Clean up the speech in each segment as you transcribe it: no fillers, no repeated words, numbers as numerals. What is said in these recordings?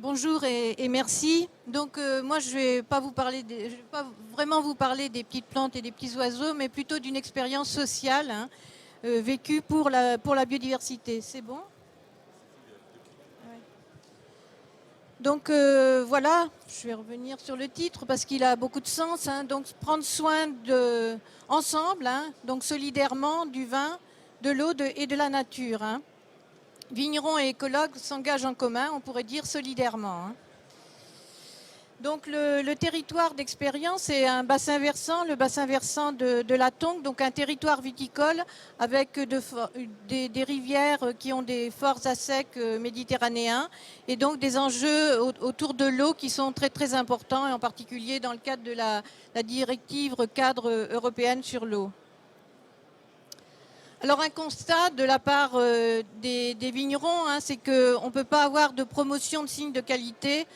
Bonjour et merci. Donc moi je vais pas vraiment vous parler des petites plantes et des petits oiseaux, mais plutôt d'une expérience sociale vécue pour la biodiversité. C'est bon? Ouais. Donc voilà, je vais revenir sur le titre parce qu'il a beaucoup de sens. Donc prendre soin ensemble, donc solidairement du vin, de l'eau et de la nature. Vignerons et écologues s'engagent en commun, on pourrait dire solidairement. Donc le territoire d'expérience est un bassin versant, le bassin versant de la Tongue, donc un territoire viticole avec des rivières qui ont des forts à sec méditerranéens et donc des enjeux autour de l'eau qui sont très très importants, et en particulier dans le cadre de la directive cadre européenne sur l'eau. Alors un constat de la part des vignerons, c'est qu'on ne peut pas avoir de promotion de signes de qualité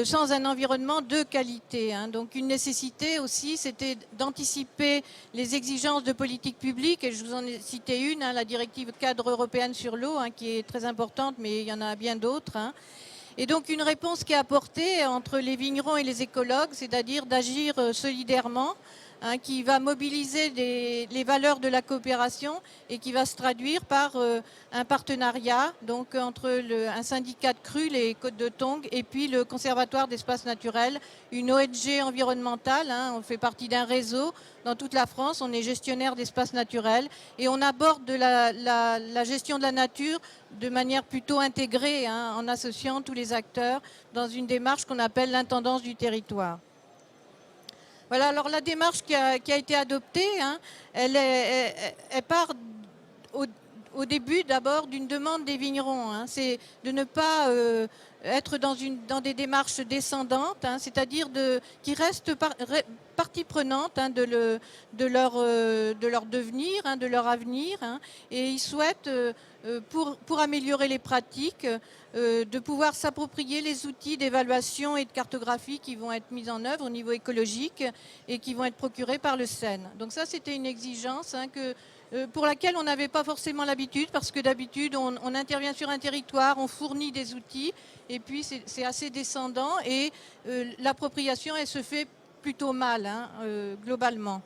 sans un environnement de qualité. Donc une nécessité aussi, c'était d'anticiper les exigences de politique publique, et je vous en ai cité une, la directive cadre européenne sur l'eau, qui est très importante, mais il y en a bien d'autres. Et donc une réponse qui est apportée entre les vignerons et les écologues, c'est-à-dire d'agir solidairement, qui va mobiliser les valeurs de la coopération et qui va se traduire par un partenariat donc, entre un syndicat de cru, les Côtes de Tongue, et puis le Conservatoire d'espaces naturels, une ONG environnementale. On fait partie d'un réseau dans toute la France, on est gestionnaire d'espaces naturels et on aborde la gestion de la nature de manière plutôt intégrée, en associant tous les acteurs dans une démarche qu'on appelle l'intendance du territoire. Voilà, alors la démarche qui a été adoptée, elle part au début d'abord d'une demande des vignerons. C'est de ne pas être dans des démarches descendantes, c'est-à-dire qui restent partie prenante de leur devenir, de leur avenir. Et ils souhaitent, pour améliorer les pratiques, de pouvoir s'approprier les outils d'évaluation et de cartographie qui vont être mis en œuvre au niveau écologique et qui vont être procurés par le SEN. Donc ça, c'était une exigence pour laquelle on n'avait pas forcément l'habitude, parce que d'habitude, on intervient sur un territoire, on fournit des outils, et puis c'est assez descendant, et l'appropriation, elle se fait plutôt mal, globalement.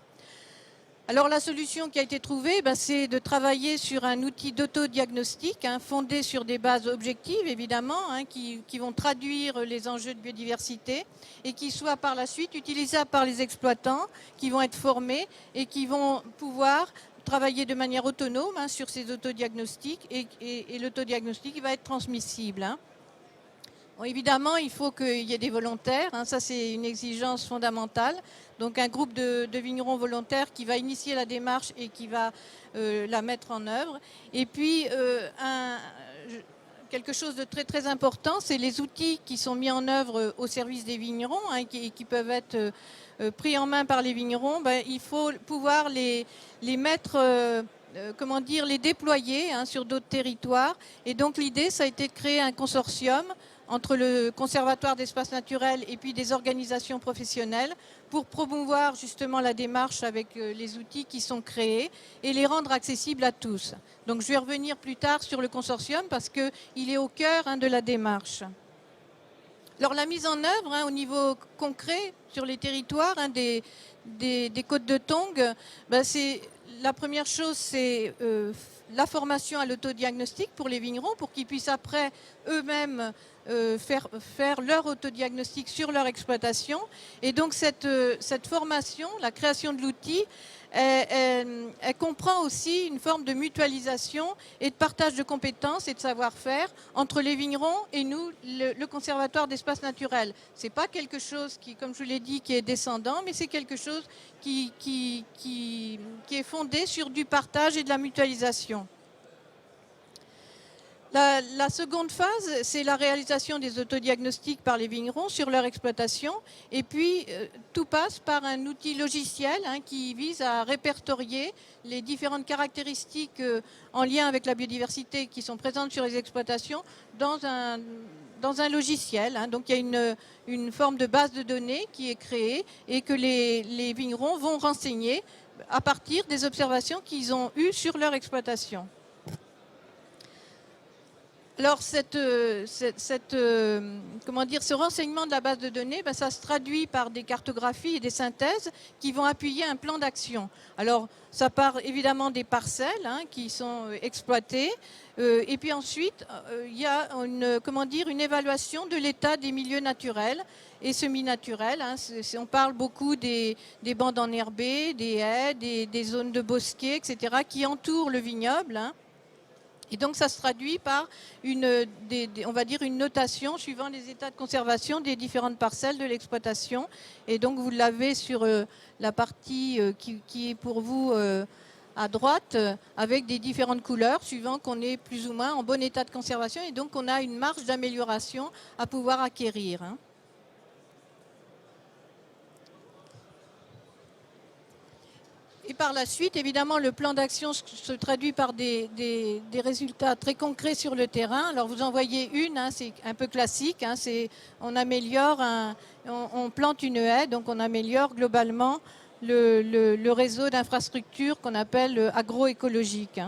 Alors la solution qui a été trouvée, c'est de travailler sur un outil d'autodiagnostic fondé sur des bases objectives, évidemment, qui vont traduire les enjeux de biodiversité et qui soient par la suite utilisables par les exploitants, qui vont être formés et qui vont pouvoir travailler de manière autonome sur ces autodiagnostics, et l'autodiagnostic va être transmissible. Bon, évidemment, il faut qu'il y ait des volontaires, ça c'est une exigence fondamentale. Donc un groupe de vignerons volontaires qui va initier la démarche et qui va la mettre en œuvre. Et puis quelque chose de très très important, c'est les outils qui sont mis en œuvre au service des vignerons, qui peuvent être pris en main par les vignerons. Il faut pouvoir les mettre... les déployer sur d'autres territoires. Et donc l'idée, ça a été de créer un consortium entre le Conservatoire d'espaces naturels et puis des organisations professionnelles pour promouvoir justement la démarche avec les outils qui sont créés et les rendre accessibles à tous. Donc je vais revenir plus tard sur le consortium parce qu'il est au cœur de la démarche. Alors la mise en œuvre au niveau concret sur les territoires des Côtes de Tongue, c'est la première chose, c'est la formation à l'autodiagnostic pour les vignerons, pour qu'ils puissent après eux-mêmes faire leur autodiagnostic sur leur exploitation. Et donc cette formation, la création de l'outil, elle comprend aussi une forme de mutualisation et de partage de compétences et de savoir-faire entre les vignerons et nous, le Conservatoire d'espaces naturels. Ce n'est pas quelque chose qui, comme je vous l'ai dit, qui est descendant, mais c'est quelque chose qui est fondé sur du partage et de la mutualisation. La seconde phase, c'est la réalisation des autodiagnostics par les vignerons sur leur exploitation. Et puis, tout passe par un outil logiciel qui vise à répertorier les différentes caractéristiques en lien avec la biodiversité qui sont présentes sur les exploitations dans un logiciel. Donc, il y a une forme de base de données qui est créée et que les vignerons vont renseigner à partir des observations qu'ils ont eues sur leur exploitation. Alors, comment dire, ce renseignement de la base de données, ben, ça se traduit par des cartographies et des synthèses qui vont appuyer un plan d'action. Alors, ça part évidemment des parcelles qui sont exploitées. Et puis ensuite, il y a une évaluation de l'état des milieux naturels et semi-naturels. On parle beaucoup des bandes enherbées, des haies, des zones de bosquets, etc., qui entourent le vignoble. Et donc, ça se traduit par on va dire une notation suivant les états de conservation des différentes parcelles de l'exploitation. Et donc, vous l'avez sur la partie qui est pour vous à droite, avec des différentes couleurs, suivant qu'on est plus ou moins en bon état de conservation. Et donc, on a une marge d'amélioration à pouvoir acquérir. Et par la suite, évidemment, le plan d'action se traduit par des résultats très concrets sur le terrain. Alors, vous en voyez une, c'est un peu classique. On améliore, on plante une haie, donc on améliore globalement le réseau d'infrastructures qu'on appelle agroécologique.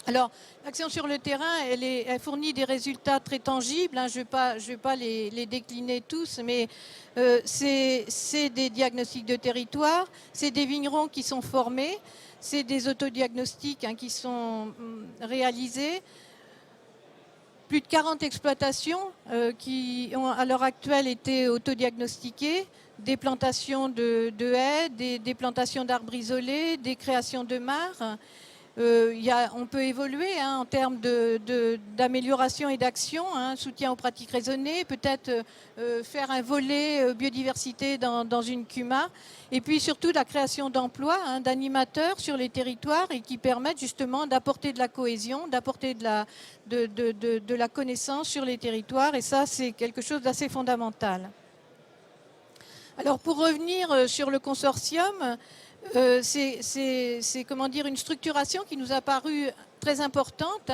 Alors, l'action sur le terrain, elle fournit des résultats très tangibles. Je ne vais pas les décliner tous, mais c'est des diagnostics de territoire, c'est des vignerons qui sont formés, c'est des autodiagnostics qui sont réalisés. Plus de 40 exploitations qui ont à l'heure actuelle été autodiagnostiquées, des plantations de haies, des plantations d'arbres isolés, des créations de mares. On peut évoluer en termes d'amélioration et d'action, soutien aux pratiques raisonnées, peut-être faire un volet biodiversité dans une CUMA, et puis surtout la création d'emplois, d'animateurs sur les territoires et qui permettent justement d'apporter de la cohésion, d'apporter de la connaissance sur les territoires, et ça c'est quelque chose d'assez fondamental. Alors pour revenir sur le consortium, c'est comment dire, une structuration qui nous a paru très importante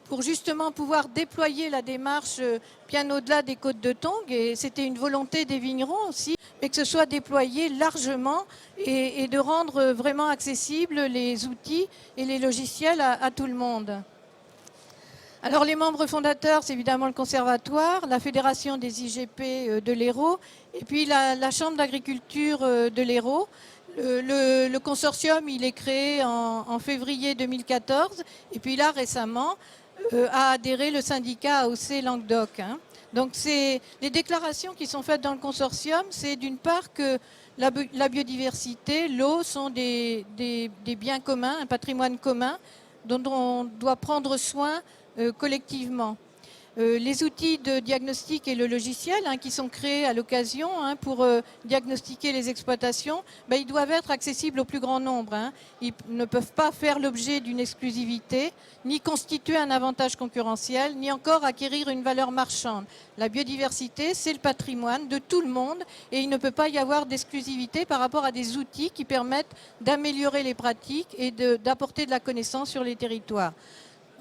pour justement pouvoir déployer la démarche bien au-delà des côtes de Tongue, et c'était une volonté des vignerons aussi, mais que ce soit déployé largement et de rendre vraiment accessibles les outils et les logiciels à tout le monde. Alors les membres fondateurs, c'est évidemment le Conservatoire, la Fédération des IGP de l'Hérault, et puis la Chambre d'agriculture de l'Hérault. Le consortium, il est créé en février 2014, et puis là, récemment, a adhéré le syndicat AOC Languedoc. Donc, les déclarations qui sont faites dans le consortium, c'est d'une part que la biodiversité, l'eau sont des biens communs, un patrimoine commun dont on doit prendre soin collectivement. Les outils de diagnostic et le logiciel qui sont créés à l'occasion pour diagnostiquer les exploitations, ils doivent être accessibles au plus grand nombre. Ils ne peuvent pas faire l'objet d'une exclusivité, ni constituer un avantage concurrentiel, ni encore acquérir une valeur marchande. La biodiversité, c'est le patrimoine de tout le monde et il ne peut pas y avoir d'exclusivité par rapport à des outils qui permettent d'améliorer les pratiques et d'apporter de la connaissance sur les territoires.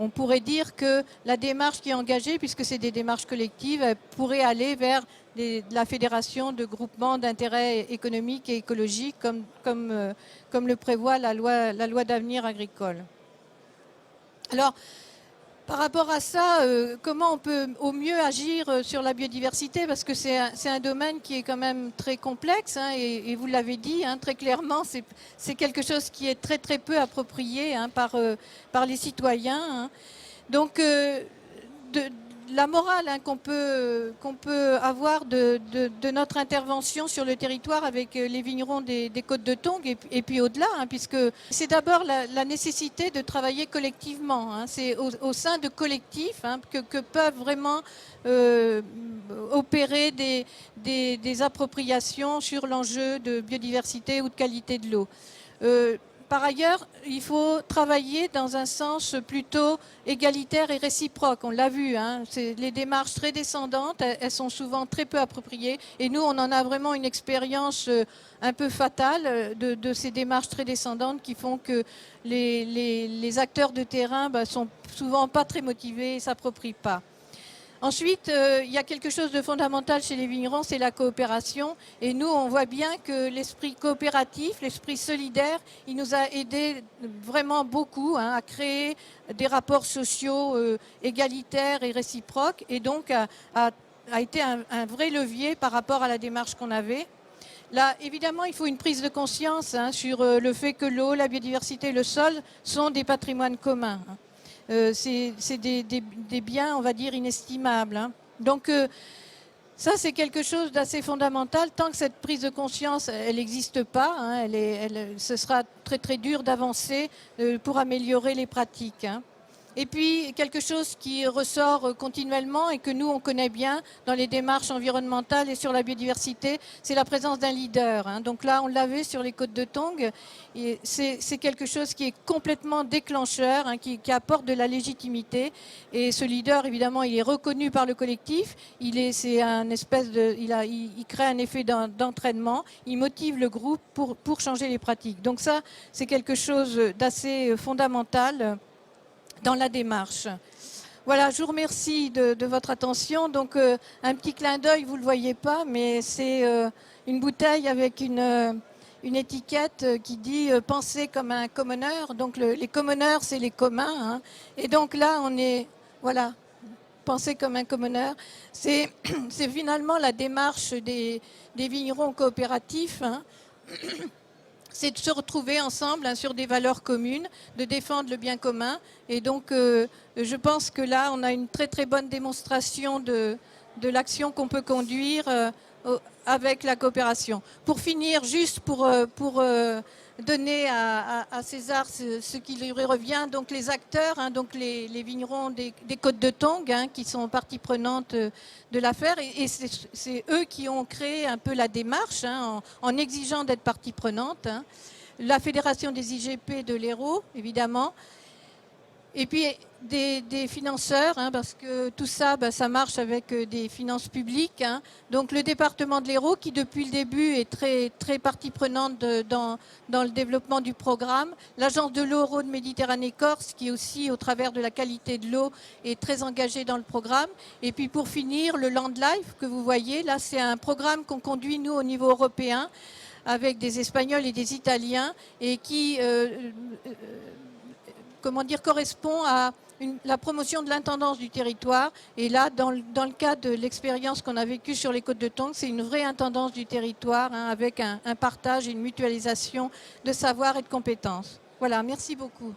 On pourrait dire que la démarche qui est engagée, puisque c'est des démarches collectives, pourrait aller vers la fédération de groupements d'intérêt économique et écologique, comme le prévoit la loi d'avenir agricole. Alors, par rapport à ça, comment on peut au mieux agir sur la biodiversité? Parce que c'est un domaine qui est quand même très complexe, et vous l'avez dit très clairement, c'est quelque chose qui est très très peu approprié par les citoyens. Donc, la morale qu'on peut avoir de notre intervention sur le territoire avec les vignerons des côtes de Tongue et puis au-delà, puisque c'est d'abord la nécessité de travailler collectivement. C'est au sein de collectifs que peuvent vraiment opérer des appropriations sur l'enjeu de biodiversité ou de qualité de l'eau. Par ailleurs, il faut travailler dans un sens plutôt égalitaire et réciproque. On l'a vu, les démarches très descendantes, elles sont souvent très peu appropriées. Et nous, on en a vraiment une expérience un peu fatale de ces démarches très descendantes qui font que les acteurs de terrain sont souvent pas très motivés et ne s'approprient pas. Ensuite, il y a quelque chose de fondamental chez les vignerons, c'est la coopération. Et nous, on voit bien que l'esprit coopératif, l'esprit solidaire, il nous a aidés vraiment beaucoup à créer des rapports sociaux égalitaires et réciproques, et donc a été un vrai levier par rapport à la démarche qu'on avait. Là, évidemment, il faut une prise de conscience sur le fait que l'eau, la biodiversité et le sol sont des patrimoines communs. C'est des biens, on va dire, inestimables. Donc, ça, c'est quelque chose d'assez fondamental. Tant que cette prise de conscience, elle n'existe pas, ce sera très, très dur d'avancer pour améliorer les pratiques. Et puis, quelque chose qui ressort continuellement et que nous, on connaît bien dans les démarches environnementales et sur la biodiversité, c'est la présence d'un leader. Donc là, on l'avait sur les côtes de Tongue. C'est quelque chose qui est complètement déclencheur, qui apporte de la légitimité. Et ce leader, évidemment, il est reconnu par le collectif. Il crée un effet d'entraînement. Il motive le groupe pour changer les pratiques. Donc ça, c'est quelque chose d'assez fondamental dans la démarche. Voilà, je vous remercie de votre attention. Donc, un petit clin d'œil, vous ne le voyez pas, mais c'est une bouteille avec une étiquette qui dit « Pensez comme un commoner ». Donc, les commoners, c'est les communs. Et donc là, on est... Voilà, penser comme un commoner. C'est finalement la démarche des vignerons coopératifs. C'est de se retrouver ensemble sur des valeurs communes, de défendre le bien commun. Et donc, je pense que là, on a une très très bonne démonstration de l'action qu'on peut conduire avec la coopération. Pour finir, juste pour donner à César ce qui lui revient, donc les acteurs, donc les vignerons des Côtes de Tongue, qui sont partie prenante de l'affaire, et c'est eux qui ont créé un peu la démarche en exigeant d'être partie prenante. La Fédération des IGP de l'Hérault, évidemment, et puis des financeurs, parce que tout ça, ça marche avec des finances publiques. Donc le département de l'Hérault, qui depuis le début est très, très partie prenante dans le développement du programme. L'agence de l'eau Rhône Méditerranée Corse, qui aussi, au travers de la qualité de l'eau, est très engagée dans le programme. Et puis pour finir, le Land Life que vous voyez, là c'est un programme qu'on conduit nous au niveau européen, avec des Espagnols et des Italiens, et qui... correspond à la promotion de l'intendance du territoire. Et là, dans le cas de l'expérience qu'on a vécue sur les Côtes de Tongue, c'est une vraie intendance du territoire avec un partage et une mutualisation de savoir et de compétences. Voilà, merci beaucoup.